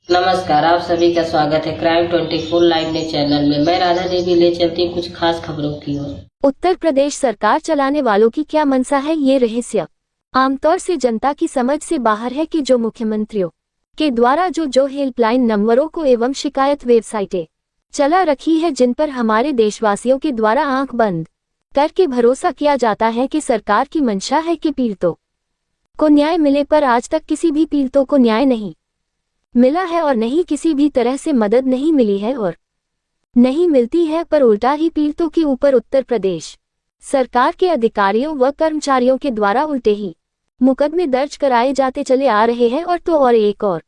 नमस्कार, आप सभी का स्वागत है क्राइम 24 लाइव ने चैनल में। मैं राधा देवी ले चलती हूँ कुछ खास खबरों की ओर। उत्तर प्रदेश सरकार चलाने वालों की क्या मंशा है, ये रहस्य आमतौर से जनता की समझ से बाहर है कि जो मुख्यमंत्रियों के द्वारा जो हेल्पलाइन नंबरों को एवं शिकायत वेबसाइटें चला रखी है, जिन पर हमारे देशवासियों के द्वारा आंख बंद करके भरोसा किया जाता है कि सरकार की मंशा है कि पीड़ितों को न्याय मिले, पर आज तक किसी भी पीड़ितों को न्याय नहीं मिला है और नहीं किसी भी तरह से मदद नहीं मिली है और नहीं मिलती है, पर उल्टा ही पीड़ितों के ऊपर उत्तर प्रदेश सरकार के अधिकारियों व कर्मचारियों के द्वारा उल्टे ही मुकदमे दर्ज कराए जाते चले आ रहे हैं। और एक और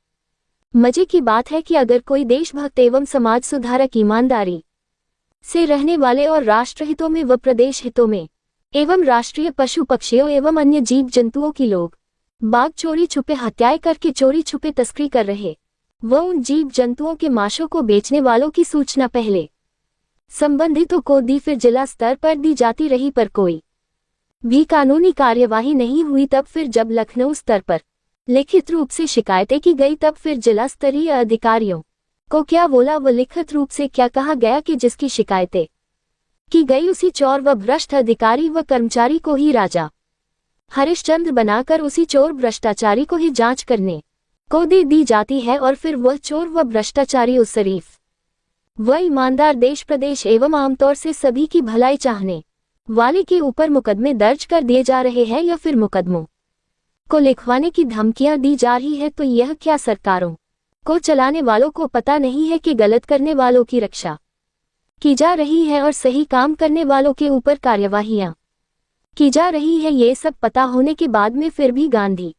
मजे की बात है कि अगर कोई देशभक्त एवं समाज सुधारक ईमानदारी से रहने वाले और राष्ट्रहितों में व प्रदेश हितों में एवं राष्ट्रीय पशु पक्षियों एवं अन्य जीव जंतुओं की लोग बाग चोरी छुपे हत्याएं करके चोरी छुपे तस्करी कर रहे व उन जीव जंतुओं के मांसों को बेचने वालों की सूचना पहले संबंधितों को दी, फिर जिला स्तर पर दी जाती रही, पर कोई भी कानूनी कार्यवाही नहीं हुई। तब फिर जब लखनऊ स्तर पर लिखित रूप से शिकायतें की गई, तब फिर जिला स्तरीय अधिकारियों को क्या बोला व लिखित रूप से क्या कहा गया कि जिसकी शिकायतें की गई उसी चोर व भ्रष्ट अधिकारी व कर्मचारी को ही राजा हरिश्चंद्र बनाकर उसी चोर भ्रष्टाचारी को ही जांच करने को दे दी जाती है, और फिर वह चोर व भ्रष्टाचारी उस शरीफ व ईमानदार देश प्रदेश एवं आमतौर से सभी की भलाई चाहने वाले के ऊपर मुकदमे दर्ज कर दिए जा रहे हैं या फिर मुकदमों को लिखवाने की धमकियां दी जा रही है। तो यह क्या सरकारों को चलाने वालों को पता नहीं है कि गलत करने वालों की रक्षा की जा रही है और सही काम करने वालों के ऊपर कार्यवाहियां की जा रही है। ये सब पता होने के बाद में फिर भी गांधी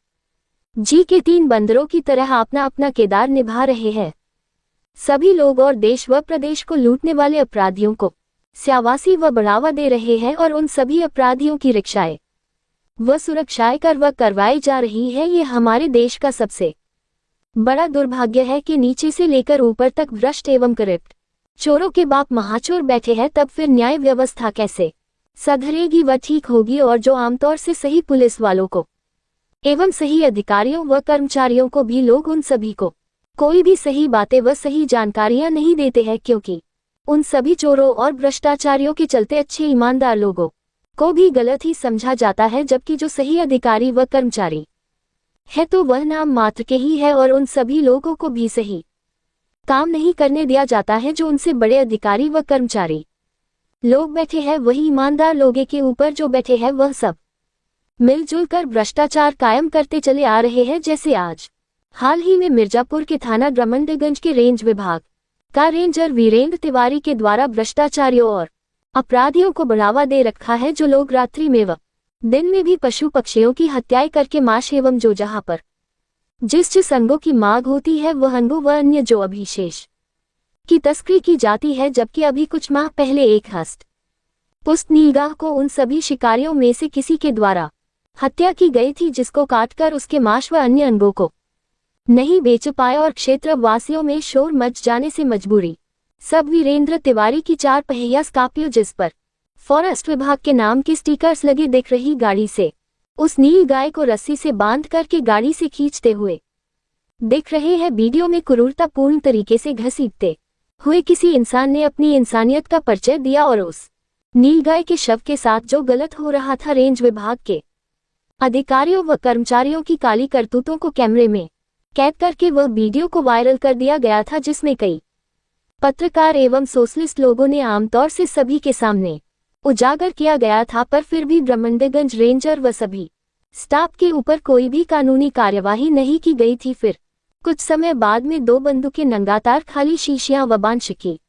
जी के 3 बंदरों की तरह अपना अपना किरदार निभा रहे हैं सभी लोग, और देश व प्रदेश को लूटने वाले अपराधियों को स्यावासी व बढ़ावा दे रहे हैं, और उन सभी अपराधियों की रक्षाएं व सुरक्षाएं करवाई जा रही है। ये हमारे देश का सबसे बड़ा दुर्भाग्य है कि नीचे से लेकर ऊपर तक भ्रष्ट एवं करप्ट चोरों के बाप महाचोर बैठे हैं। तब फिर न्याय व्यवस्था कैसे सुधरेगी व ठीक होगी, और जो आमतौर से सही पुलिस वालों को एवं सही अधिकारियों व कर्मचारियों को भी लोग उन सभी को कोई भी सही बातें व सही जानकारियां नहीं देते हैं, क्योंकि उन सभी चोरों और भ्रष्टाचारियों के चलते अच्छे ईमानदार लोगों को भी गलत ही समझा जाता है, जबकि जो सही अधिकारी व कर्मचारी है तो वह नाम मात्र के ही है, और उन सभी लोगों को भी सही काम नहीं करने दिया जाता है। जो उनसे बड़े अधिकारी व कर्मचारी लोग बैठे हैं, वही ईमानदार लोगों के ऊपर जो बैठे हैं वह सब मिलजुल कर भ्रष्टाचार कायम करते चले आ रहे हैं। जैसे आज हाल ही में मिर्जापुर के थाना ब्रह्मंडगंज के रेंज विभाग का रेंजर वीरेंद्र तिवारी के द्वारा भ्रष्टाचारियों और अपराधियों को बढ़ावा दे रखा है, जो लोग रात्रि में व दिन में भी पशु पक्षियों की हत्याएं करके मांस एवं जो जहां पर जिस अंगों की मांग होती है वह अंगों व अन्य जो अभिशेष की तस्करी की जाती है। जबकि अभी कुछ माह पहले एक हस्त पुष्ट नीलगाह को उन सभी शिकारियों में से किसी के द्वारा हत्या की गई थी, जिसको काटकर उसके मांस व अन्य अंगों को नहीं बेच पाए, और क्षेत्र वासियों में शोर मच जाने से मजबूरी सब वीरेंद्र तिवारी की 4 पहिया स्कॉर्पियो, जिस पर फॉरेस्ट विभाग के नाम के स्टिकर्स लगे दिख रही गाड़ी से उस नील गाय को रस्सी से बांध करके गाड़ी से खींचते हुए दिख रहे हैं। वीडियो में क्रूरतापूर्ण तरीके से घसीटते हुए किसी इंसान ने अपनी इंसानियत का परिचय दिया, और उस नीलगाय के शव के साथ जो गलत हो रहा था, रेंज विभाग के अधिकारियों व कर्मचारियों की काली करतूतों को कैमरे में कैद करके वह वीडियो को वायरल कर दिया गया था, जिसमें कई पत्रकार एवं सोशलिस्ट लोगों ने आमतौर से सभी के सामने उजागर किया गया था। पर फिर भी ब्रह्मंडगंज रेंजर व सभी स्टाफ के ऊपर कोई भी कानूनी कार्यवाही नहीं की गई थी। फिर कुछ समय बाद में 2 बंदूकें, नंगातार खाली शीशियां व बांशिकी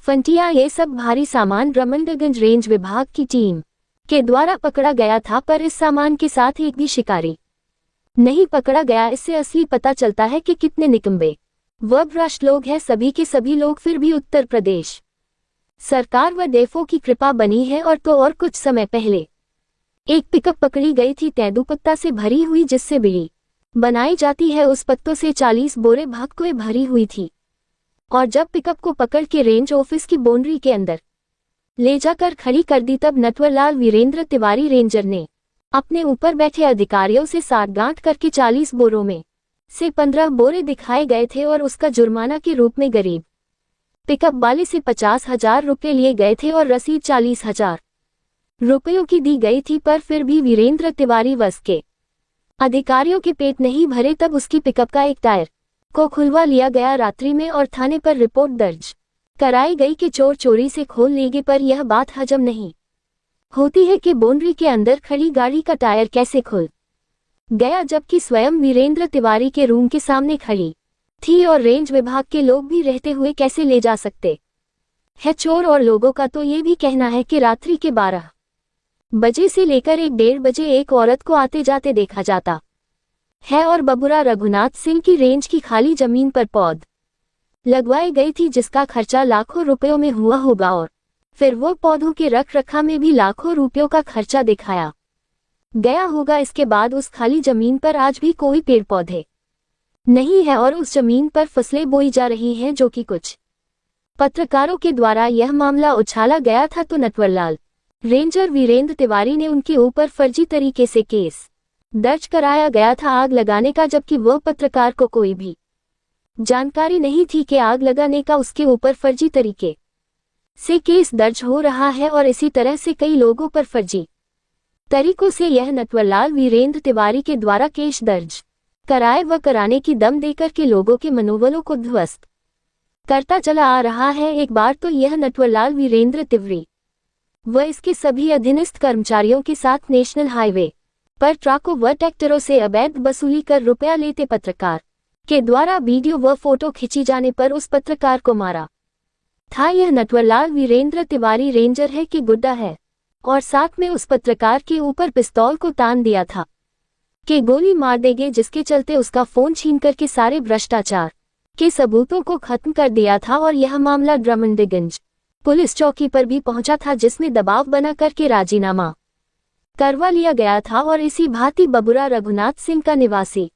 फंटियां, ये सब भारी सामान ब्रह्मंडगंज रेंज विभाग की टीम के द्वारा पकड़ा गया था, पर इस सामान के साथ एक भी शिकारी नहीं पकड़ा गया। इससे असली पता चलता है कि कितने निकम्बे व भ्रष्ट लोग हैं सभी के सभी लोग। फिर भी उत्तर प्रदेश सरकार व डेफो की कृपा बनी है। और कुछ समय पहले एक पिकअप पकड़ी गई थी तेंदूपत्ता से भरी हुई, जिससे बीड़ी बनाई जाती है। उस पत्तों से 40 बोरे भक्कुए भरी हुई थी, और जब पिकअप को पकड़ के रेंज ऑफिस की बाउंड्री के अंदर ले जाकर खड़ी कर दी, तब नटवरलाल वीरेंद्र तिवारी रेंजर ने अपने ऊपर बैठे अधिकारियों से साठगांठ करके 40 बोरों में से 15 बोरे दिखाए गए थे और उसका जुर्माना के रूप में गरीब पिकअप वाले से 50,000 रुपये लिए गए थे और रसीद 40,000 रुपयों की दी गई थी। पर फिर भी वीरेंद्र तिवारी वस के अधिकारियों के पेट नहीं भरे, तब उसकी पिकअप का एक टायर को खुलवा लिया गया रात्रि में और थाने पर रिपोर्ट दर्ज कराई गई कि चोर चोरी से खोल लेंगे। पर यह बात हजम नहीं होती है कि बाउंड्री के अंदर खड़ी गाड़ी का टायर कैसे खुल गया, जबकि स्वयं वीरेंद्र तिवारी के रूम के सामने खड़ी थी और रेंज विभाग के लोग भी रहते हुए कैसे ले जा सकते है चोर। और लोगों का तो ये भी कहना है कि रात्रि के 12 बजे से लेकर 1-1:30 बजे एक औरत को आते जाते देखा जाता है और बबुरा रघुनाथ सिंह की रेंज की खाली जमीन पर पौध लगवाई गई थी, जिसका खर्चा लाखों रुपयों में हुआ होगा और फिर वो पौधों के रख रखाव में भी लाखों रुपयों का खर्चा दिखाया गया होगा। इसके बाद उस खाली जमीन पर आज भी कोई पेड़ पौधे नहीं है और उस जमीन पर फसलें बोई जा रही हैं, जो कि कुछ पत्रकारों के द्वारा यह मामला उछाला गया था तो नटवरलाल रेंजर वीरेंद्र तिवारी ने उनके ऊपर फर्जी तरीके से केस दर्ज कराया गया था आग लगाने का, जबकि वह पत्रकार को कोई भी जानकारी नहीं थी कि आग लगाने का उसके ऊपर फर्जी तरीके से केस दर्ज हो रहा है। और इसी तरह से कई लोगों पर फर्जी तरीकों से यह नटवरलाल वीरेंद्र तिवारी के द्वारा केस दर्ज कराए व कराने की दम देकर के लोगों के मनोबलों को ध्वस्त करता चला आ रहा है। एक बार तो यह नटवरलाल वीरेंद्र तिवारी व इसके सभी अधीनस्थ कर्मचारियों के साथ नेशनल हाईवे पर ट्रकों व ट्रैक्टरों से अवैध वसूली कर रुपया लेते पत्रकार के द्वारा वीडियो व फोटो खींची जाने पर उस पत्रकार को मारा था। यह नटवरलाल वीरेंद्र तिवारी रेंजर है कि गुड्डा है, और साथ में उस पत्रकार के ऊपर पिस्तौल को तान दिया था कि गोली मार देंगे, जिसके चलते उसका फोन छीन करके सारे भ्रष्टाचार के सबूतों को खत्म कर दिया था। और यह मामला ड्रमंडगंज पुलिस चौकी पर भी पहुंचा था, जिसमें दबाव बना करके राजीनामा करवा लिया गया था। और इसी भांति बबुरा रघुनाथ सिंह का निवासी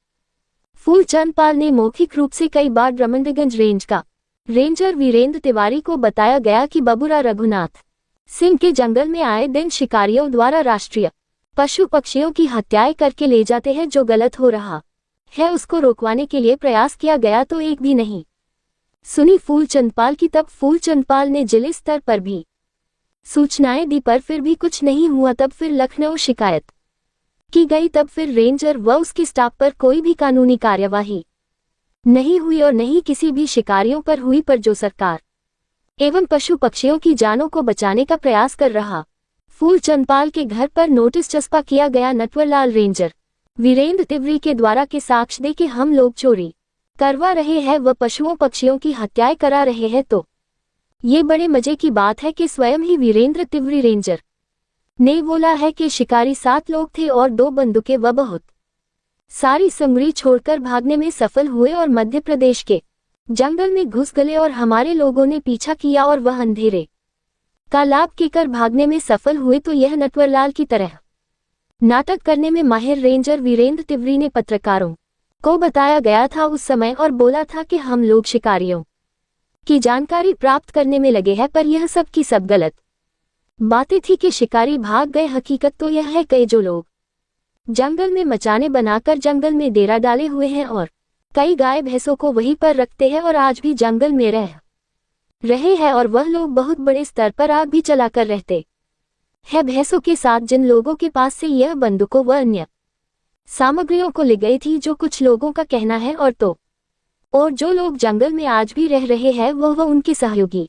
फूलचंद पाल ने मौखिक रूप से कई बार ड्रमंडगंज रेंज का रेंजर वीरेंद्र तिवारी को बताया गया कि बबुरा रघुनाथ सिंह के जंगल में आए दिन शिकारियों द्वारा राष्ट्रीय पशु पक्षियों की हत्याएं करके ले जाते हैं, जो गलत हो रहा है उसको रोकवाने के लिए प्रयास किया गया तो एक भी नहीं सुनी फूलचंद पाल की। तब फूलचंद पाल ने जिले स्तर पर भी सूचनाएं दी, पर फिर भी कुछ नहीं हुआ। तब फिर लखनऊ शिकायत की गई, तब फिर रेंजर व उसके स्टाफ पर कोई भी कानूनी कार्यवाही नहीं हुई और नहीं किसी भी शिकारियों पर हुई। पर जो सरकार एवं पशु पक्षियों की जानों को बचाने का प्रयास कर रहा फूलचंद पाल के घर पर नोटिस चस्पा किया गया नटवरलाल रेंजर वीरेंद्र तिवारी के द्वारा के साक्ष्य दे कि हम लोग चोरी करवा रहे हैं व पशुओं पक्षियों की हत्याएं करा रहे हैं। तो ये बड़े मजे की बात है कि स्वयं ही वीरेंद्र तिवारी रेंजर ने बोला है कि शिकारी 7 लोग थे और 2 बंदूकें व बहुत सारी सामग्री छोड़कर भागने में सफल हुए और मध्य प्रदेश के जंगल में घुस गए और हमारे लोगों ने पीछा किया और वह अंधेरे का लाभ लेकर भागने में सफल हुए। तो यह नटवरलाल की तरह नाटक करने में माहिर रेंजर वीरेंद्र तिवारी ने पत्रकारों को बताया गया था उस समय और बोला था कि हम लोग शिकारियों की जानकारी प्राप्त करने में लगे हैं। पर यह सब की सब गलत बातें थी कि शिकारी भाग गए। हकीकत तो यह है कि जो लोग जंगल में मचाने बनाकर जंगल में डेरा डाले हुए हैं और कई गाय भैंसों को वहीं पर रखते हैं और आज भी जंगल में रह रहे हैं, और वह लोग बहुत बड़े स्तर पर आग भी चलाकर रहते हैं भैंसों के साथ। जिन लोगों के पास से यह बंदूकों व अन्य सामग्रियों को ले गई थी, जो कुछ लोगों का कहना है, और जो लोग जंगल में आज भी रह रहे हैं वह उनके सहयोगी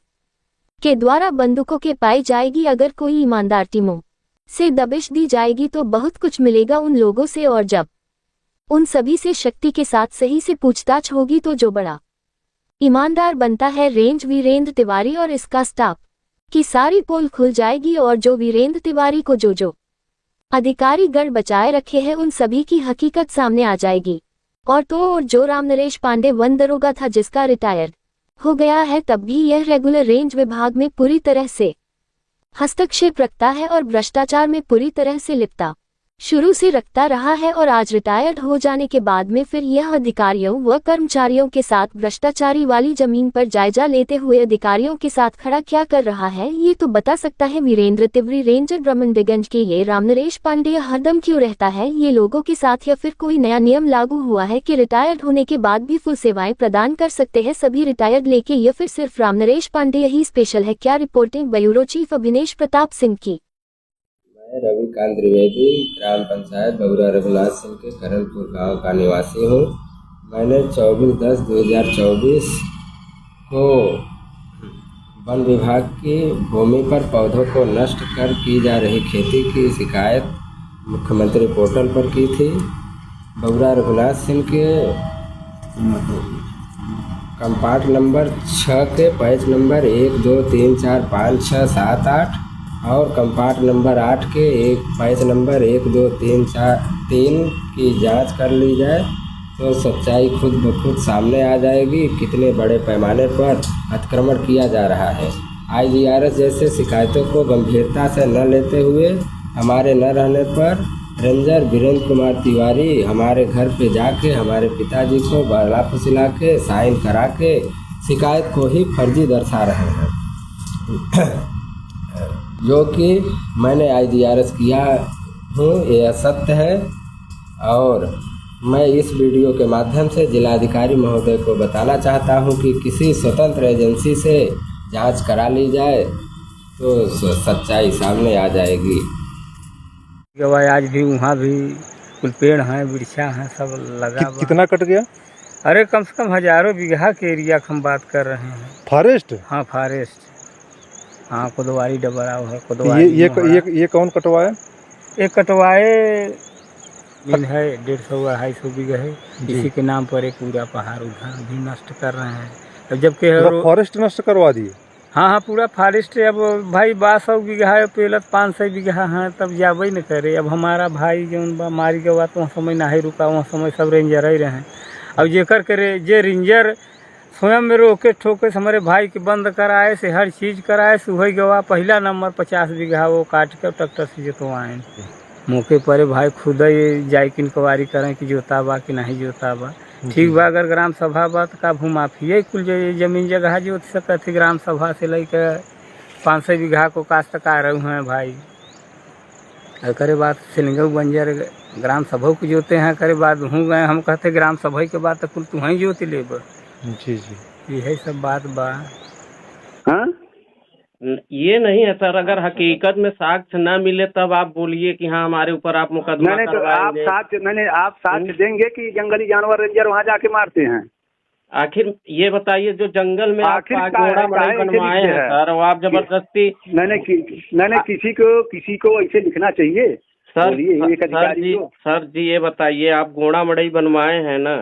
के द्वारा बंदूकों के पाई जाएगी। अगर कोई ईमानदार टीमों से दबिश दी जाएगी तो बहुत कुछ मिलेगा उन लोगों से, और जब उन सभी से शक्ति के साथ सही से पूछताछ होगी तो जो बड़ा ईमानदार बनता है रेंज वीरेंद्र तिवारी और इसका स्टाफ की सारी पोल खुल जाएगी। और जो वीरेंद्र तिवारी को जो अधिकारी गण बचाए रखे हैं उन सभी की हकीकत सामने आ जाएगी। और जो राम नरेश पांडे वन दरोगा था जिसका रिटायर हो गया है, तब भी यह रेगुलर रेंज विभाग में पूरी तरह से हस्तक्षेप रखता है और भ्रष्टाचार में पूरी तरह से लिप्ता शुरू से रखता रहा है और आज रिटायर्ड हो जाने के बाद में फिर यह अधिकारियों व कर्मचारियों के साथ भ्रष्टाचारी वाली जमीन पर जायजा लेते हुए अधिकारियों के साथ खड़ा क्या कर रहा है ये तो बता सकता है वीरेंद्र तिवारी, रेंजर ब्रह्मंडगंज के। ये रामनरेश पांडेय हरदम क्यों रहता है ये लोगों के साथ, या फिर कोई नया नियम लागू हुआ है कि रिटायर्ड होने के बाद भी फुल सेवाएं प्रदान कर सकते हैं सभी रिटायर्ड लेके, या फिर सिर्फ रामनरेश पांडेय ही स्पेशल है? क्या reporting bureau chief Abhinesh Pratap Singh की। मैं रविकांत त्रिवेदी ग्राम पंचायत बगुरा रघुनाथ सिंह के करनपुर गांव का निवासी हूं। मैंने 24/10/2024 को वन विभाग की भूमि पर पौधों को नष्ट कर की जा रही खेती की शिकायत मुख्यमंत्री पोर्टल पर की थी। बगुरा रघुनाथ सिंह के कंपार्ट नंबर 6 के पैच नंबर 1 2 3 4 5 6 7 8 और कंपार्ट नंबर 8 के एक पैच नंबर 1 2 3 4 3 की जांच कर ली जाए तो सच्चाई खुद ब खुद सामने आ जाएगी। कितने बड़े पैमाने पर अतिक्रमण किया जा रहा है। IGRS जैसे शिकायतों को गंभीरता से न लेते हुए हमारे न रहने पर रेंजर वीरेंद्र कुमार तिवारी हमारे घर पे जाके हमारे पिताजी को बरला फुसिला के साइन करा के शिकायत को ही फर्जी दर्शा रहे हैं जो कि मैंने IGRS किया हूँ, ये असत्य है। और मैं इस वीडियो के माध्यम से जिलाधिकारी महोदय को बताना चाहता हूँ कि किसी स्वतंत्र एजेंसी से जांच करा ली जाए तो सच्चाई सामने आ जाएगी। गवाह आज भी वहाँ भी कुल पेड़ हैं, वृक्षा हैं, सब लगा हुआ। कितना कट गया? अरे कम से कम हजारों बीघा के एरिया की हम बात कर रहे हैं। फॉरेस्ट? हाँ फॉरेस्ट, हाँ कोतवाली डबराव है। ये कौन कटवाया? एक कटवाए मिल है 150-250 बीघा है, इसी के नाम पर एक पूरा पहाड़ उधर भी नष्ट कर रहे हैं। अब जबकि फॉरेस्ट नष्ट करवा दिए? हाँ पूरा फॉरेस्ट। अब भाई 100 बीघा है, पहले 500 बीघा है, तब जावे न करे। अब हमारा भाई जो मारी गवा तो वहाँ समय नहीं रुका, वहाँ समय सब रेंजर ही रहे। अब जेकर करे जे रेंजर स्वयं में रोके ठोके हमारे भाई के बंद कराए से हर चीज़ कराए से वही गवा पहला नंबर 50 बीघा वो काट के ट्रैक्टर से जोतवाएँ। मौके पर भाई खुद ही जाए कि इंक्वायरी करें कि जोता बा कि नहीं जोता बा। ठीक बा, अगर ग्राम सभा बा तो का भूमाफिया कुल जमीन जगह जोत सकती। ग्राम सभा से लेकर 500 बीघा को काश्तकार हैं भाई। करे बात सिलंगऊ बंजर ग्राम सभा को जोते हैं, करे बात हूँ गए हम कहते ग्राम सभा के बाद तो कुल तू ही जोत ले। जी जी, यही सब बात बा। हाँ ये नहीं है सर, अगर हकीकत में साक्ष्य न मिले तब आप बोलिए कि हाँ हमारे ऊपर आप मुकदमा करवाएंगे। आप साक्ष्य देंगे कि जंगली जानवर रेंजर वहाँ जाके मारते हैं? आखिर ये बताइए, जो जंगल में आप घोड़ा मड़ई बनवाए हैं सर, वो आप जबरदस्ती। मैंने किसी को ऐसे लिखना चाहिए सर जी ये बताइए, आप घोड़ा मड़ई बनवाए हैं ना?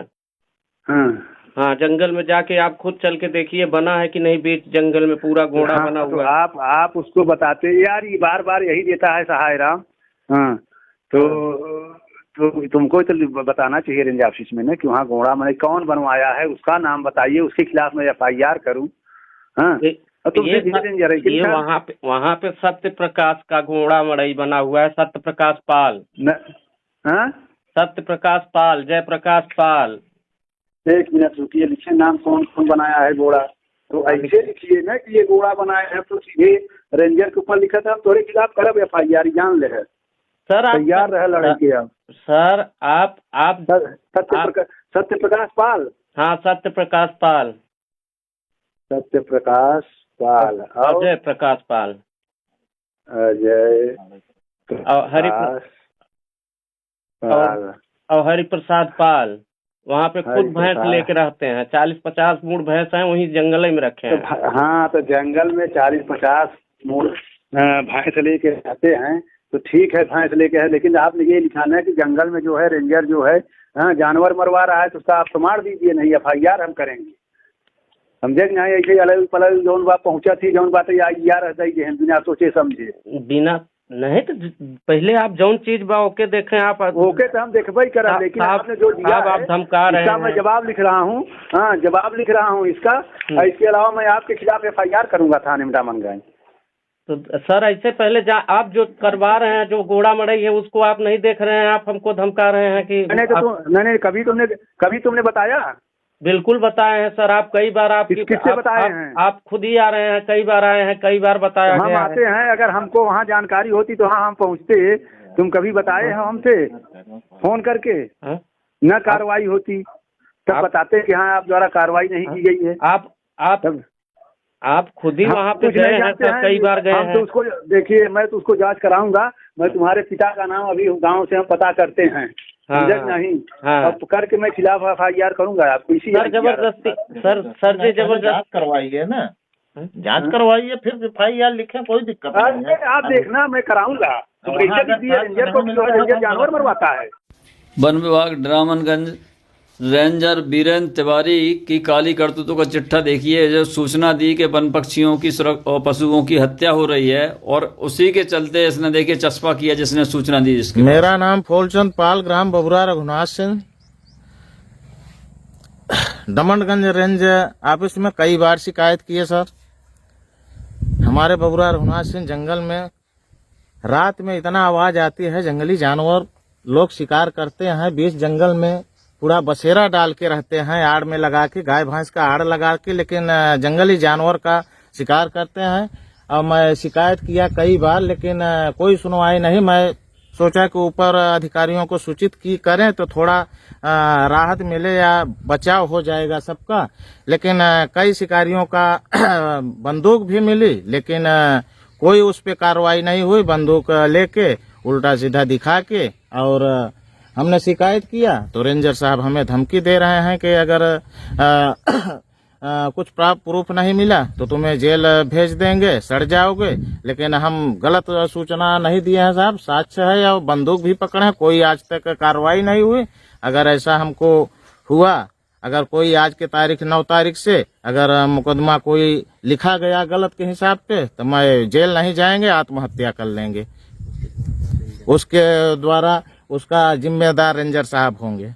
हाँ, जंगल में जाके आप खुद चल के देखिए बना है कि नहीं बीच जंगल में पूरा घोड़ा बना हुआ है। तो आप उसको बताते यार, ये बार बार यही देता है सहाय राम। हाँ तो तुमको तो बताना चाहिए रेंज ऑफिस में ना कि वहाँ घोड़ा मैंने कौन बनवाया है, उसका नाम बताइए, उसके खिलाफ मैं FIR करूँ। हाँ ये वहाँ पे सत्य प्रकाश का घोड़ा मड़ई बना हुआ है, सत्य प्रकाश पाल। सत्य प्रकाश पाल, जय प्रकाश पाल। एक मिनट रुकिए, लिखिए नाम कौन कौन बनाया है घोड़ा। तो ऐसे लिखिए ना कि ये घोड़ा बनाया है, तो सीधे रेंजर के ऊपर लिखा था थोड़े खिलाफ करब FIR, जान ले है सर। आप तैयार रहे लड़के। आप सर आप सत्य प्रकाश पाल। हाँ सत्य प्रकाश पाल, सत्य प्रकाश पाल, अजय प्रकाश पाल, अजय और हरिप्रसाद पाल। वहाँ पे खुद भैंस लेके रहते हैं, 40-50 मूड भैंस हैं, वहीं जंगल में रखे हैं। हाँ तो जंगल में 40-50 मूड भैंस लेके रहते हैं, तो ठीक है भैंस लेके है, लेकिन आपने ये लिखाना है कि जंगल में जो है रेंजर जो है जानवर मरवा रहा है, तो उसका आप प्रमाण दीजिए, नहीं FIR हम करेंगे। समझे कि नहीं? ऐसे अलग पलग जौन बात पहुँचा थी, जौन बात IGR बिना सोचे समझे। बिना नहीं तो पहले आप जौन चीज बा ओके देखें आप। ओके तो हम देखबे ही करा, लेकिन आपने जो दिया आप धमका रहे हैं। मैं जवाब लिख रहा हूँ। हाँ जवाब लिख रहा हूँ इसका। इसके अलावा मैं आपके खिलाफ FIR करूंगा थाने में दामनगंज। तो सर ऐसे पहले आप जो करवा रहे हैं, जो घोड़ा मड़ई है, उसको आप नहीं देख रहे हैं, आप हमको धमका रहे हैं कि नहीं, कभी तुमने बताया? बिल्कुल बताए हैं सर, आप कई बार किससे बताए हैं? आप खुद ही आ रहे हैं, कई बार आए हैं, कई बार बताया हम गया आते हैं, अगर हमको वहाँ जानकारी होती तो हाँ हम पहुँचते। तुम कभी बताए हो हमसे फोन करके? न कार्रवाई होती तब बताते कि हाँ आप द्वारा कार्रवाई नहीं की गई है। आप खुद ही वहाँ पे गए हैं सर, कई बार गए हैं। तो उसको देखिए, मैं तो उसको जांच कराऊंगा। मैं तुम्हारे पिता का नाम अभी गांव से हम पता करते हैं, नहीं अब करके मैं खिलाफ FIR करूंगा आपको। इसी सर जबरदस्ती सर जी जबरदस्ती करवाइए ना, जांच करवाइए, फिर FIR लिखें, कोई दिक्कत नहीं है। आप देखना, मैं कराऊंगा। तो रेंजर को रेंजर जानवर मरवाता है। वन विभाग ड्रामनगंज रेंजर बीरेंद्र तिवारी की काली करतूतों का चिट्ठा देखिए, जो सूचना दी कि वन पक्षियों की और पशुओं की हत्या हो रही है, और उसी के चलते इसने देखिए चस्पा किया जिसने सूचना दी जिसके। मेरा नाम फूलचंद पाल, ग्राम बबुरा, रघुनाथ सिंह, दमनगंज रेंज ऑफिस में कई बार शिकायत की है सर। हमारे बबुरा रघुनाथ सिंह जंगल में रात में इतना आवाज आती है, जंगली जानवर लोग शिकार करते हैं, बीच जंगल में पूरा बसेरा डाल के रहते हैं, आड़ में लगा के, गाय भैंस का आड़ लगा के, लेकिन जंगली जानवर का शिकार करते हैं। और मैं शिकायत किया कई बार, लेकिन कोई सुनवाई नहीं। मैं सोचा कि ऊपर अधिकारियों को सूचित करें तो थोड़ा राहत मिले या बचाव हो जाएगा सबका। लेकिन कई शिकारियों का बंदूक भी मिली, लेकिन कोई उस पे कार्रवाई नहीं हुई। बंदूक लेके उल्टा सीधा दिखा के, और हमने शिकायत किया तो रेंजर साहब हमें धमकी दे रहे हैं कि अगर कुछ प्राप्त प्रूफ नहीं मिला तो तुम्हें जेल भेज देंगे, सड़ जाओगे। लेकिन हम गलत सूचना नहीं दिए हैं साहब, साक्ष्य है, या बंदूक भी पकड़े हैं, कोई आज तक कार्रवाई नहीं हुई। अगर ऐसा हमको हुआ, अगर कोई आज के तारीख 9 तारीख से अगर मुकदमा कोई लिखा गया गलत के हिसाब पे, तो मैं जेल नहीं जाएंगे, आत्महत्या कर लेंगे। उसके द्वारा उसका जिम्मेदार रेंजर साहब होंगे।